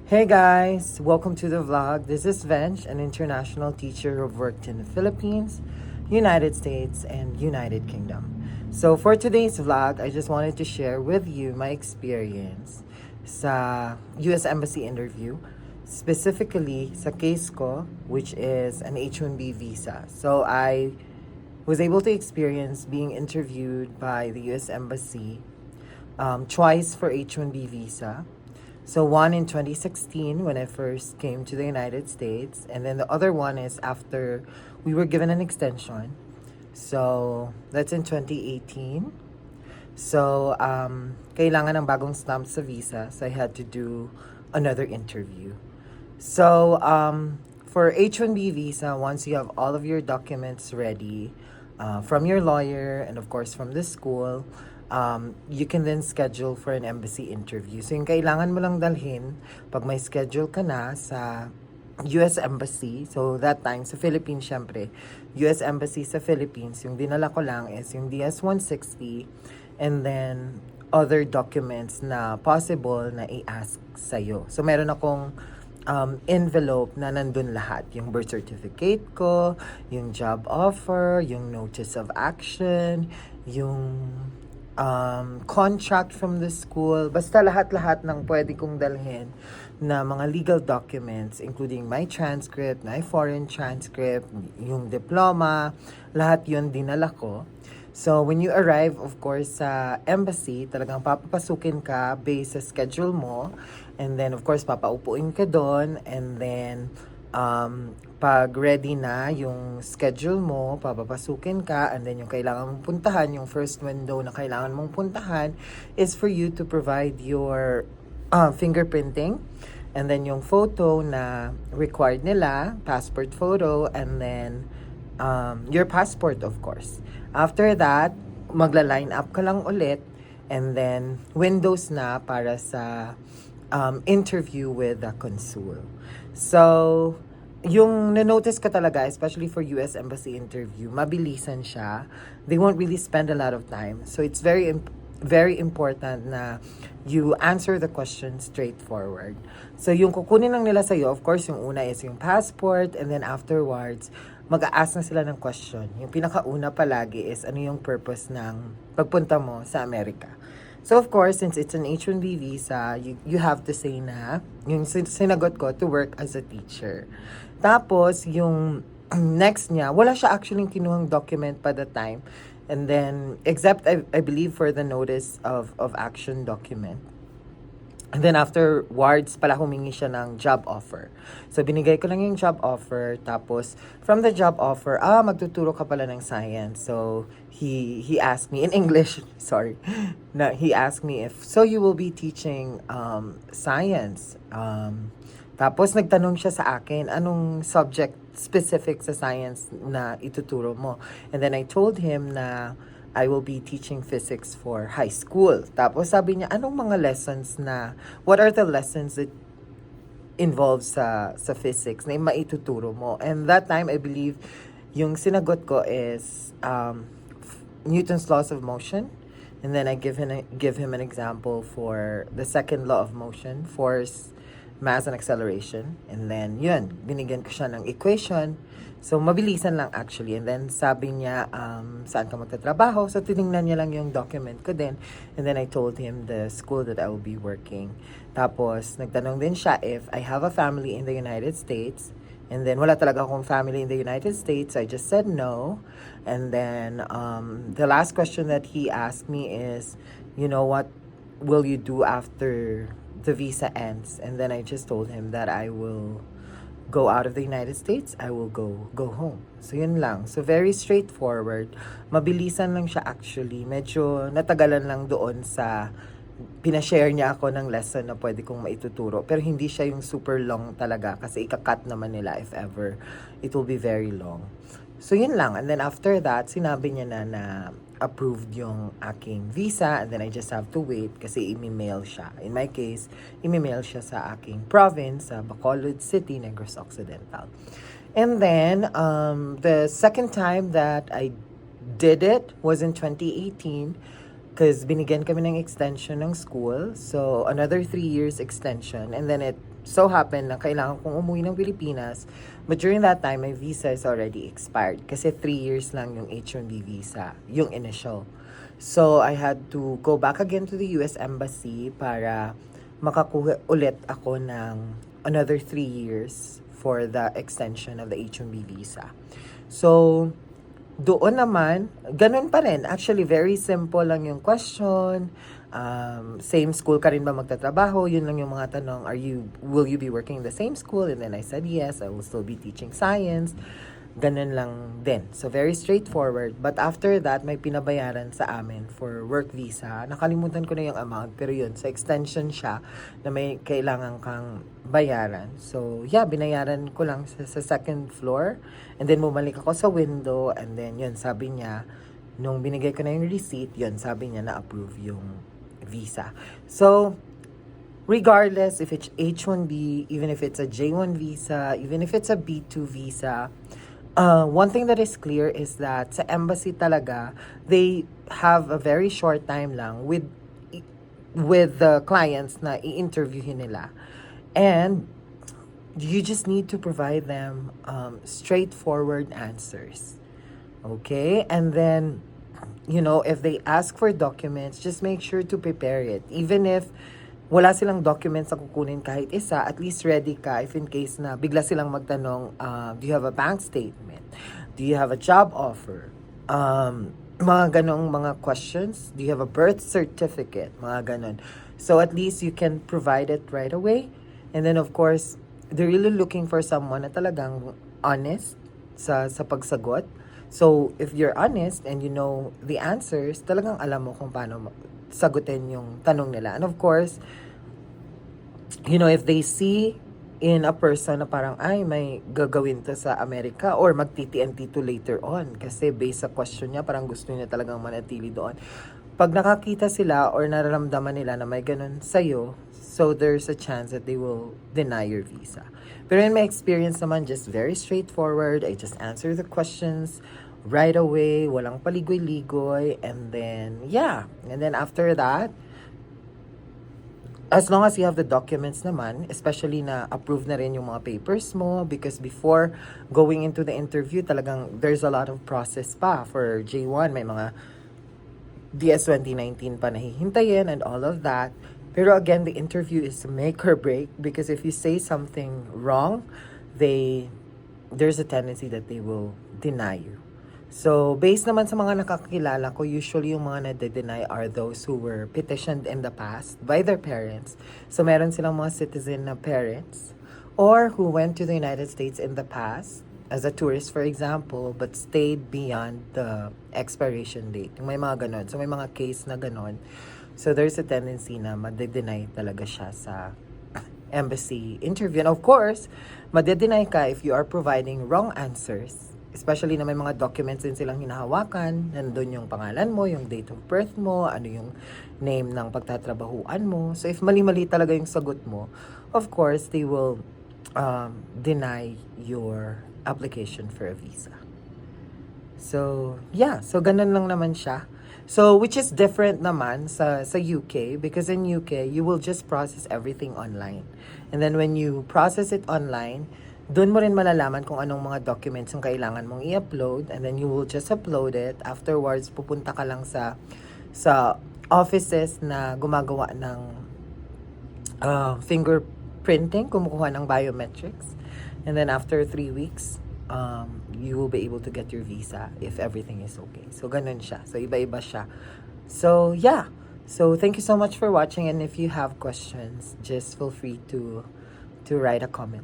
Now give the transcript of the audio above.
Hey guys, welcome to the vlog. This is Vench, an international teacher who worked in the Philippines, United States, and United Kingdom. So for today's vlog, I just wanted to share with you my experience sa US Embassy interview, specifically sa case ko, which is an H1B visa. So I was able to experience being interviewed by the US Embassy twice for H1B visa. So one in 2016 when I first came to the United States, and then the other one is after we were given an extension. So that's in 2018. So kailangan ng bagong stamp sa visa, so I had to do another interview. So for H1B visa, once you have all of your documents ready from your lawyer and of course from the school, you can then schedule for an embassy interview. So yung kailangan mo lang dalhin pag may schedule ka na sa US Embassy. So that time sa Philippines, syempre US Embassy sa Philippines, yung dinala ko lang is yung DS-160 and then other documents na possible na i-ask sa'yo. So meron akong envelope na nandun lahat. Yung birth certificate ko, yung job offer, yung notice of action, yung contract from the school, basta lahat-lahat ng pwede kong dalhin na mga legal documents, including my transcript, my foreign transcript, yung diploma, lahat yun dinala ko. So, when you arrive, of course, sa embassy, talagang papapasukin ka based sa schedule mo. And then, of course, papaupuin ka doon. And then, pag ready na yung schedule mo, papapasukin ka. And then, yung kailangan mong puntahan, yung first window na kailangan mong puntahan is for you to provide your fingerprinting. And then, yung photo na required nila, passport photo, and then your passport, of course. After that, magla-line up ka lang ulit and then windows na para sa interview with the consul. So, yung na-notice ka talaga, especially for US Embassy interview, mabilisan siya. They won't really spend a lot of time. So, it's very important na you answer the question straightforward. So, yung kukunin lang nila sa'yo, of course, yung una is yung passport, and then afterwards, mag-a-ask na sila ng question. Yung pinakauna palagi is ano yung purpose ng pagpunta mo sa Amerika. So, of course, since it's an H1B visa, you have to say na, yung sinagot ko, to work as a teacher. Tapos, yung next niya, wala siya actually kinuhang document pa the time. And then, except I believe for the notice of action document. And then afterwards, pala humingi siya ng job offer. So, binigay ko lang yung job offer. Tapos, from the job offer, magtuturo ka pala ng science. So, he asked me, in English, sorry. He asked me if, so you will be teaching science. Tapos, nagtanong siya sa akin, anong subject specific sa science na ituturo mo? And then I told him na I will be teaching physics for high school. Tapos sabi niya, anong mga lessons na, what are the lessons that involve sa physics na maituturo mo? And that time, I believe, yung sinagot ko is Newton's laws of motion. And then I give him an example for the second law of motion, force, mass, and acceleration. And then, yun, binigyan ko siya ng equation. So, mabilisan lang actually. And then, sabi niya, saan ka magtatrabaho? So, tinignan niya lang yung document ko din. And then, I told him the school that I will be working. Tapos, nagtanong din siya if I have a family in the United States. And then, wala talaga akong family in the United States. So, I just said no. And then, the last question that he asked me is, you know, what will you do after the visa ends? And then, I just told him that I will go out of the United States, I will go home. So, yun lang. So, very straightforward. Mabilisan lang siya actually. Medyo natagalan lang doon sa pinashare niya ako ng lesson na pwede kong maituturo. Pero hindi siya yung super long talaga kasi ika-cut naman nila if ever. It will be very long. So, yun lang. And then after that, sinabi niya na approved yung aking visa and then I just have to wait kasi imi-mail siya. In my case, imi-mail siya sa aking province, sa Bacolod City, Negros Occidental. And then, the second time that I did it was in 2018 because binigyan kami ng extension ng school. So, another 3 years extension. And then so happened na kailangan kong umuwi ng Pilipinas. But during that time, my visa is already expired. Kasi 3 years lang yung H1B visa, yung initial. So, I had to go back again to the US Embassy para makakuha ulit ako ng another 3 years for the extension of the H1B visa. So, doon naman, ganun pa rin. Actually, very simple lang yung question. Same school ka rin ba magtatrabaho? Yun lang yung mga tanong. Will you be working in the same school? And then I said, yes, I will still be teaching science. Ganun lang din. So, very straightforward. But after that, may pinabayaran sa amin for work visa. Nakalimutan ko na yung amount. Pero yun, sa extension siya na may kailangan kang bayaran. So, yeah, binayaran ko lang sa second floor. And then, bumalik ako sa window. And then, yun, sabi niya, nung binigay ko na yung receipt, yun, sabi niya na-approve yung visa. So, regardless if it's H1B, even if it's a J1 visa, even if it's a B2 visa, one thing that is clear is that sa embassy talaga, they have a very short time lang with the clients na i-interviewin nila. And you just need to provide them straightforward answers. Okay? And then, you know, if they ask for documents, just make sure to prepare it. Even if wala silang documents na kukunin kahit isa, at least ready ka if in case na bigla silang magtanong, do you have a bank statement? Do you have a job offer? Mga ganong mga questions. Do you have a birth certificate? Mga ganon. So at least you can provide it right away. And then of course, they're really looking for someone na talagang honest sa pagsagot. So if you're honest and you know the answers, talagang alam mo kung paano sagutin yung tanong nila. And of course, you know, if they see in a person na parang, ay, may gagawin to sa Amerika or magti-TNT to later on. Kasi based sa question niya, parang gusto niya talagang manatili doon. Pag nakakita sila or nararamdaman nila na may ganun sa'yo, so there's a chance that they will deny your visa. Pero in my experience naman, just very straightforward. I just answer the questions right away, walang paligoy-ligoy, and then, yeah. And then after that, as long as you have the documents naman, especially na approve na rin yung mga papers mo, because before going into the interview, talagang there's a lot of process pa. For J1, may mga DS 2019 pa nahihintayin and all of that. Pero again, the interview is make or break, because if you say something wrong, there's a tendency that they will deny you. So, based naman sa mga nakakilala ko, usually yung mga nade-deny are those who were petitioned in the past by their parents. So, meron silang mga citizen na parents or who went to the United States in the past as a tourist, for example, but stayed beyond the expiration date. Yung may mga ganon. So, may mga case na ganon. So, there's a tendency na made-deny talaga siya sa embassy interview. And of course, made-deny ka if you are providing wrong answers. Especially na may mga documents din silang hinahawakan. Nandun yung pangalan mo, yung date of birth mo, ano yung name ng pagtatrabahuan mo. So, if mali-mali talaga yung sagot mo, of course, they will deny your application for a visa. So, yeah. So, ganun lang naman siya. So, which is different naman sa UK, because in UK, you will just process everything online. And then when you process it online, doon mo rin malalaman kung anong mga documents yung kailangan mong i-upload, and then you will just upload it. Afterwards, pupunta ka lang sa offices na gumagawa ng fingerprinting, kumukuha ng biometrics. And then after 3 weeks, you will be able to get your visa if everything is okay. So, ganun siya. So, iba-iba siya. So, yeah. So, thank you so much for watching, and if you have questions, just feel free to write a comment.